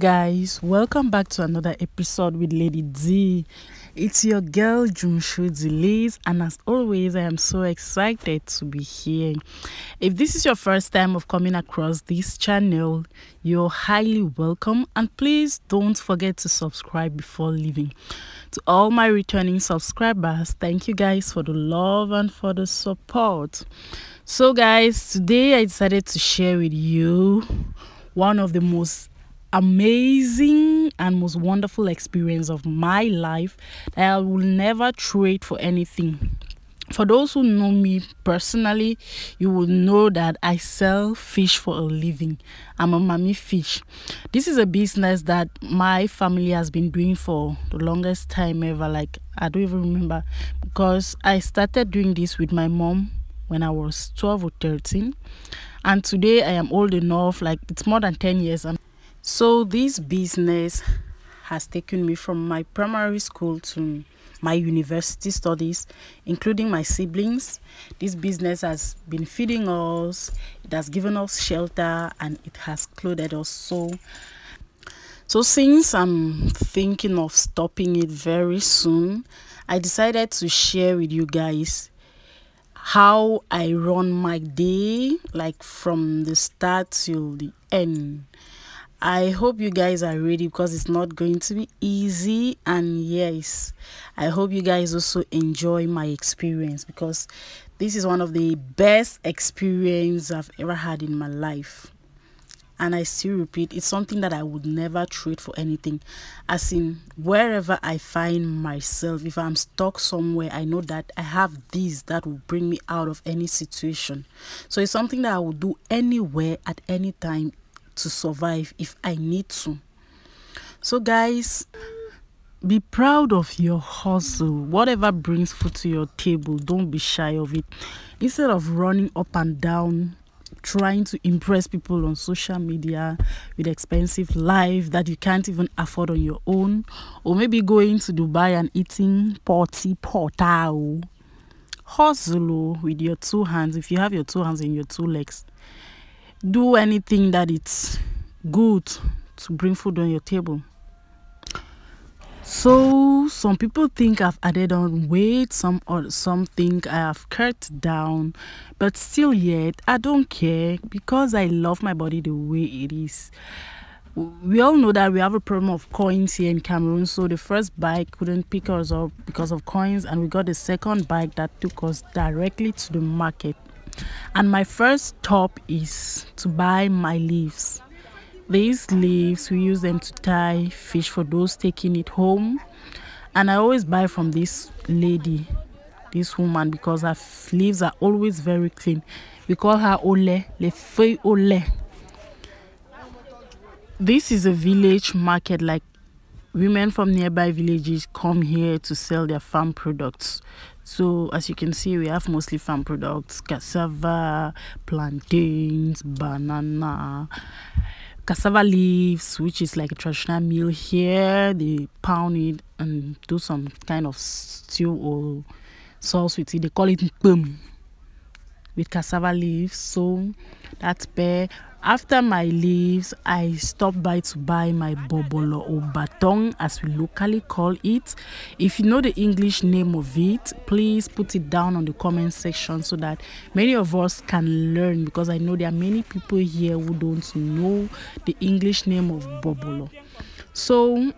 guys, welcome back to another episode with Lady D. It's your girl Jumshu Liz, and as always I am so excited to be here. If this is your first time of coming across this channel, you're highly welcome, and please don't forget to subscribe before leaving. To all my returning subscribers, thank you guys for the love and for the support. So guys, today I decided to share with you one of the most amazing and most wonderful experience of my life that I will never trade for anything. For those who know me personally, you will know that I sell fish for a living. I'm a mommy fish. This is a business that my family has been doing for the longest time ever. Like, I don't even remember, because I started doing this with my mom when I was 12 or 13, and today I am old enough, like it's more than 10 years. So this business has taken me from my primary school to my university studies, including my siblings. This business has been feeding us, it has given us shelter, and it has clothed us. So since I'm thinking of stopping it very soon, I decided to share with you guys how I run my day, like from the start till the end. I hope you guys are ready, because it's not going to be easy. And yes, I hope you guys also enjoy my experience, because this is one of the best experiences I've ever had in my life. And I still repeat, it's something that I would never trade for anything. As in, wherever I find myself, if I'm stuck somewhere, I know that I have this that will bring me out of any situation. So it's something that I will do anywhere at any time to survive if I need to. So guys, be proud of your hustle. Whatever brings food to your table, don't be shy of it. Instead of running up and down trying to impress people on social media with expensive life that you can't even afford on your own, or maybe going to Dubai and eating portao, hustle with your two hands. If you have your two hands and your two legs, do anything that it's good to bring food on your table. So some people think I've added on weight, some think I have cut down, but still yet I don't care, because I love my body the way it is. We all know that we have a problem of coins here in Cameroon, so the first bike couldn't pick us up because of coins, and we got the second bike that took us directly to the market. And my first stop is to buy my leaves. These leaves, we use them to tie fish for those taking it home. And I always buy from this lady, this woman, because her leaves are always very clean. We call her Ole, le feuille Ole. This is a village market. Like, women from nearby villages come here to sell their farm products. So as you can see, we have mostly farm products: cassava, plantains, banana, cassava leaves, which is like a traditional meal here. They pound it and do some kind of stew or sauce with it. They call it mpum with cassava leaves. So that's pear. After my leaves, I stopped by to buy my bobolo, or batong as we locally call it. If you know the English name of it, please put it down on the comment section so that many of us can learn, because I know there are many people here who don't know the English name of bobolo. So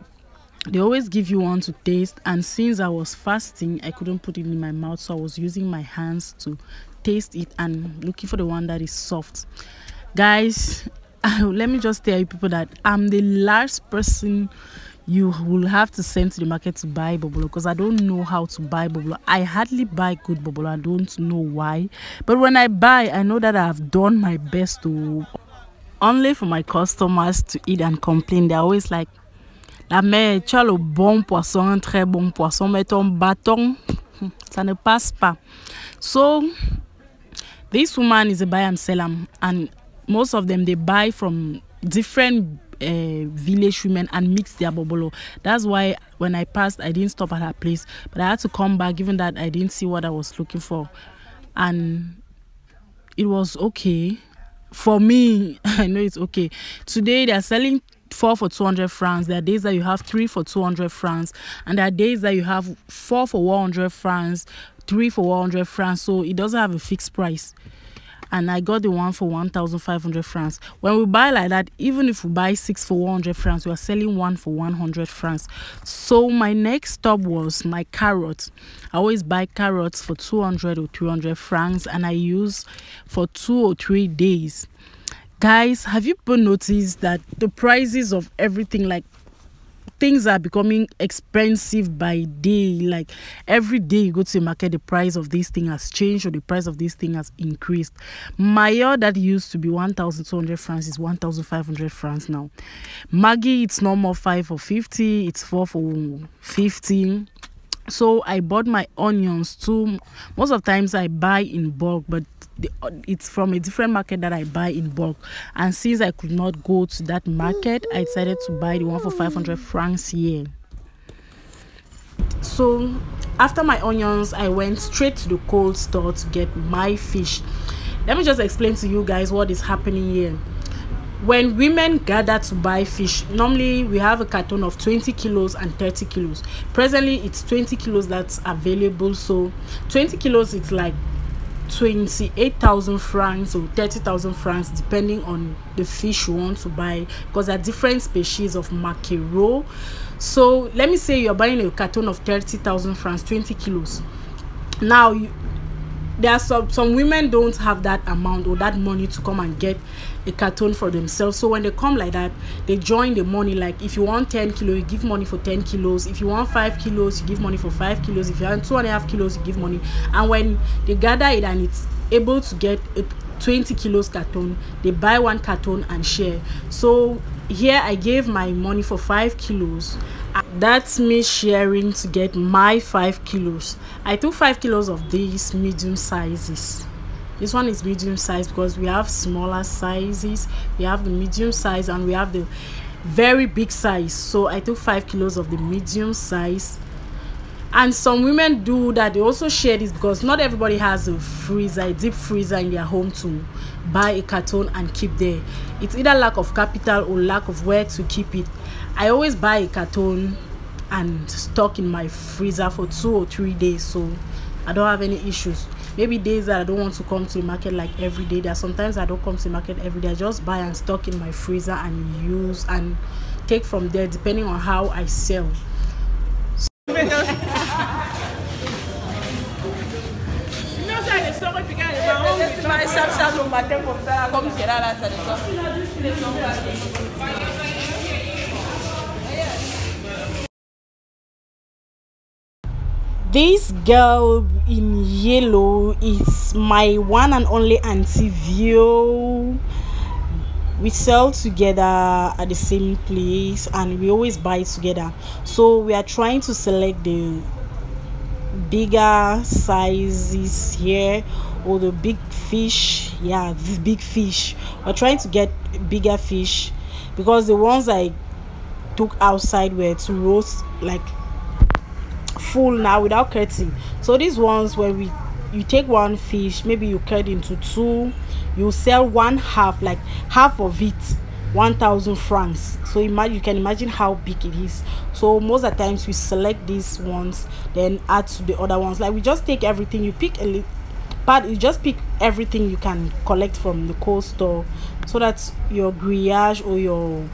they always give you one to taste, and since I was fasting, I couldn't put it in my mouth, so I was using my hands to taste it and looking for the one that is soft. Guys, let me just tell you people that I'm the last person you will have to send to the market to buy bobolo, because I don't know how to buy bobolo. I hardly buy good bobolo. I don't know why, but when I buy, I know that I have done my best to, only for my customers to eat and complain. They're always like, la mère, tu as le bon poisson, un très bon poisson, mais ton bâton, ça ne passe pas. So this woman is a buy and seller, and most of them, they buy from different village women and mix their bobolo. That's why when I passed, I didn't stop at her place, but I had to come back, given that I didn't see what I was looking for. And it was okay for me. I know it's okay. Today they're selling 4 for 200 francs. There are days that you have 3 for 200 francs, and there are days that you have 4 for 100 francs, 3 for 100 francs. So it doesn't have a fixed price. And I got the one for 1,500 francs. When we buy like that, even if we buy 6 for 100 francs, we are selling 1 for 100 francs. So my next stop was my carrots. I always buy carrots for 200 or 300 francs, and I use for 2 or 3 days. Guys, have you noticed that the prices of everything, like things are becoming expensive by day? Like every day you go to the market, the price of this thing has changed, or the price of this thing has increased. Mayo that used to be 1,200 francs is 1,500 francs now. Maggi, it's no more 5 for 50, it's 4 for 50. So I bought my onions too. Most of the times I buy in bulk, but it's from a different market that I buy in bulk. And since I could not go to that market, I decided to buy the one for 500 francs here. So after my onions, I went straight to the cold store to get my fish. Let me just explain to you guys what is happening here. When women gather to buy fish, normally we have a carton of 20 kilos and 30 kilos. Presently, it's 20 kilos that's available. So 20 kilos, it's like 28,000 francs or 30,000 francs, depending on the fish you want to buy, because there are different species of mackerel. So let me say you're buying a carton of 30,000 francs, 20 kilos. Now, there are some women don't have that amount or that money to come and get a carton for themselves. So when they come like that, they join the money. Like if you want 10 kilos, you give money for 10 kilos. If you want 5 kilos, you give money for 5 kilos. If you want 2.5 kilos, you give money. And when they gather it and it's able to get a 20 kilos carton, they buy 1 carton and share. So here I gave my money for 5 kilos. That's me sharing to get my 5 kilos. I took 5 kilos of these medium sizes. This one is medium size because we have smaller sizes. We have the medium size and we have the very big size. So I took 5 kilos of the medium size. And some women do that. They also share this because not everybody has a freezer, a deep freezer in their home to buy a carton and keep there. It's either lack of capital or lack of where to keep it. I always buy a carton and stock in my freezer for 2 or 3 days, so I don't have any issues. Maybe days that I don't want to come to the market like every day. There are sometimes I don't come to the market every day. I just buy and stock in my freezer and use and take from there depending on how I sell. This girl in yellow is my one and only Auntie Vio. We sell together at the same place and we always buy together. So we are trying to select the bigger sizes here, or the big fish. Yeah, this big fish. We're trying to get bigger fish because the ones I took outside were to roast like full now without cutting. So these ones, when you take one fish, maybe you cut into 2, you sell one half, like half of it, 1,000 francs. So you can imagine how big it is. So most of the times we select these ones, then add to the other ones. Like we just take everything, you pick a little part, you just pick everything you can collect from the cold store, so that your grillage or your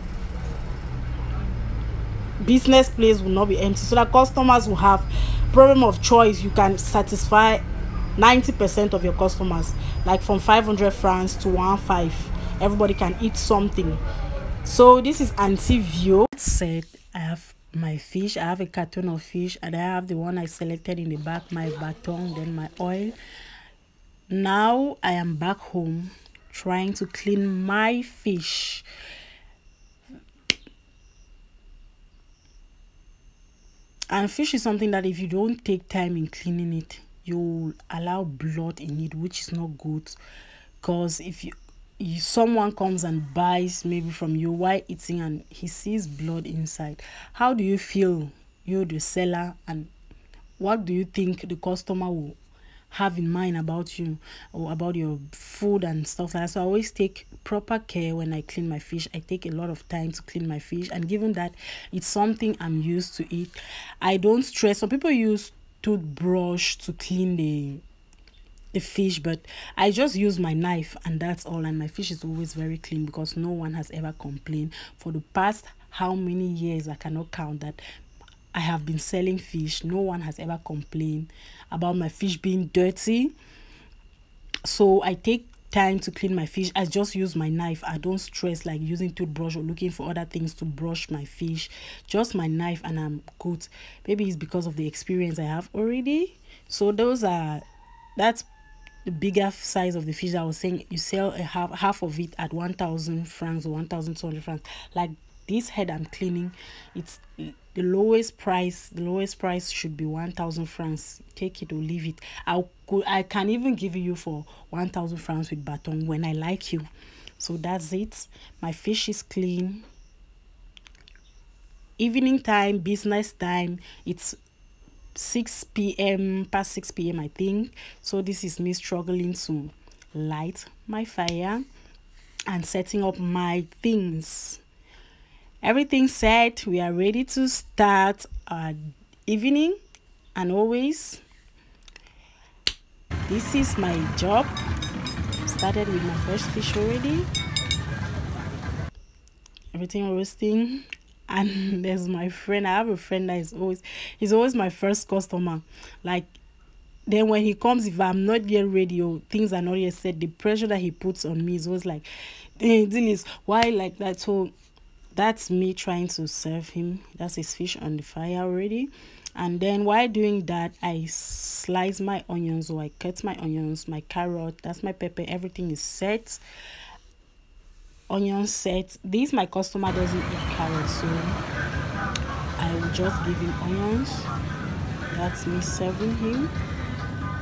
business place will not be empty, so that customers will have problem of choice. You can satisfy 90% of your customers, like from 500 francs to 1,500. Everybody can eat something. So this is Auntie Vio. That said, I have my fish. I have a carton of fish, and I have the one I selected in the back, my baton, then my oil. Now I am back home trying to clean my fish. And fish is something that if you don't take time in cleaning it, you allow blood in it, which is not good. Because if someone comes and buys maybe from you while eating and he sees blood inside, how do you feel, you the seller, and what do you think the customer will have in mind about you or about your food and stuff like that. So I always take proper care when I clean my fish. I take a lot of time to clean my fish, and given that it's something I'm used to eat, I don't stress. Some people use toothbrush to clean the fish, but I just use my knife and that's all, and my fish is always very clean because no one has ever complained. For the past how many years, I cannot count, that I have been selling fish, no one has ever complained about my fish being dirty. So I take time to clean my fish. I just use my knife. I don't stress like using toothbrush or looking for other things to brush my fish. Just my knife and I'm good. Maybe it's because of the experience I have already. So that's the bigger size of the fish that I was saying. You sell half of it at 1,000 francs or 1,200 francs. Like this head I'm cleaning, it's the lowest price. The lowest price should be 1,000 francs. Take it or leave it. I can even give you for 1,000 francs with baton when I like you. So that's it. My fish is clean. Evening time, business time, it's 6 p.m. past 6 p.m. I think. So this is me struggling to light my fire and setting up my things. Everything set, we are ready to start our evening. And always, this is my job. Started with my first fish already. Everything roasting. And there's my friend. I have a friend that he's always my first customer. Like, then when he comes, if I'm not yet ready or things are not yet set, the pressure that he puts on me is always like, hey, Dilis, why like that? So that's me trying to serve him. That's his fish on the fire already. And then while doing that, I slice my onions, or I cut my onions, my carrot, that's my pepper, everything is set. Onion set. This my customer doesn't eat carrots, so I will just give him onions. That's me serving him.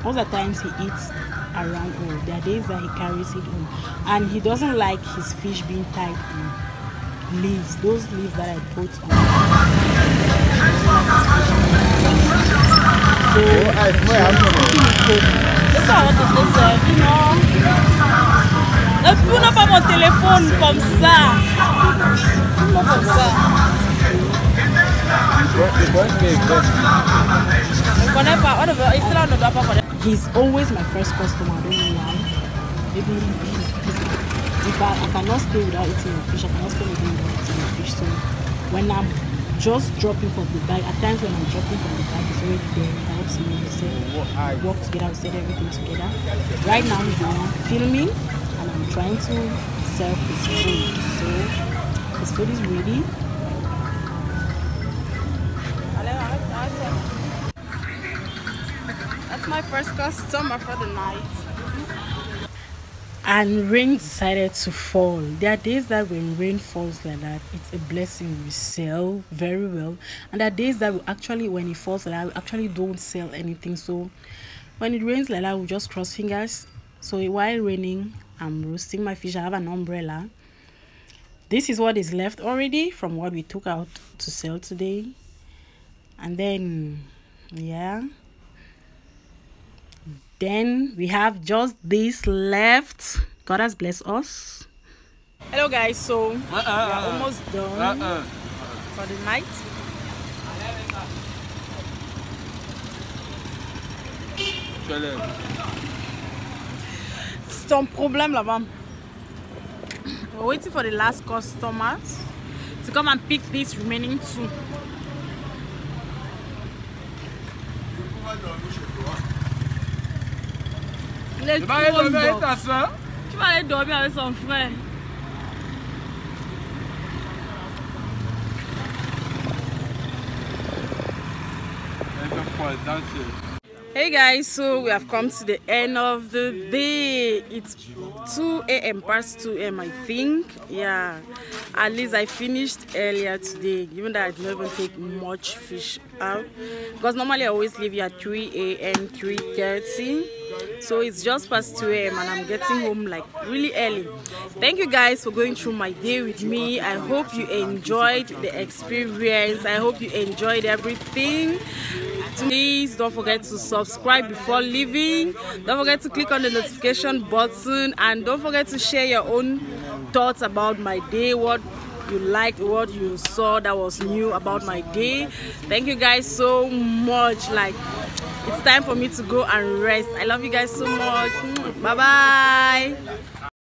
Most of the times he eats around home. There are days that he carries it home, and he doesn't like his fish being tied in leaves. Those leaves that I put on. So that's how I want to serve, you know. Ne prends pas mon téléphone comme ça. Pas comme ça. Je connais pas. He's always my first customer. I don't know why. Maybe if I cannot stay without eating a fish, I cannot spend a day without eating a fish. So when I'm just dropping from the bag, at times when I'm dropping from the bag, it's already there. It helps me to work together, we set everything together. Right now he's the one filming, and I'm trying to serve his food. So his food is ready. That's my first customer for the night. And rain decided to fall. There are days that when rain falls like that, it's a blessing. We sell very well, and there are days that we actually, when it falls like that, we actually don't sell anything. So when it rains like that, we just cross fingers. So while raining, I'm roasting my fish. I have an umbrella. This is what is left already from what we took out to sell today. And then yeah, then we have just this left. God has blessed us. Hello guys, so we are almost done for the night. Some problem là-bas. We're waiting for the last customers to come and pick these remaining two. Tu vas aller dormir avec ta soeur? Tu vas aller dormir avec son frère. Hey guys, so we have come to the end of the day. It's 2 a.m. past 2 a.m. I think. Yeah, at least I finished earlier today, even though I did not even take much fish out, because normally I always leave you at 3 a.m. 3:30. So it's just past 2 a.m. and I'm getting home like really early. Thank you guys for going through my day with me. I hope you enjoyed the experience. I hope you enjoyed everything. Please don't forget to subscribe before leaving. Don't forget to click on the notification button, and don't forget to share your own thoughts about my day, what you liked, what you saw that was new about my day. Thank you guys so much. Like, it's time for me to go and rest. I love you guys so much. Bye bye.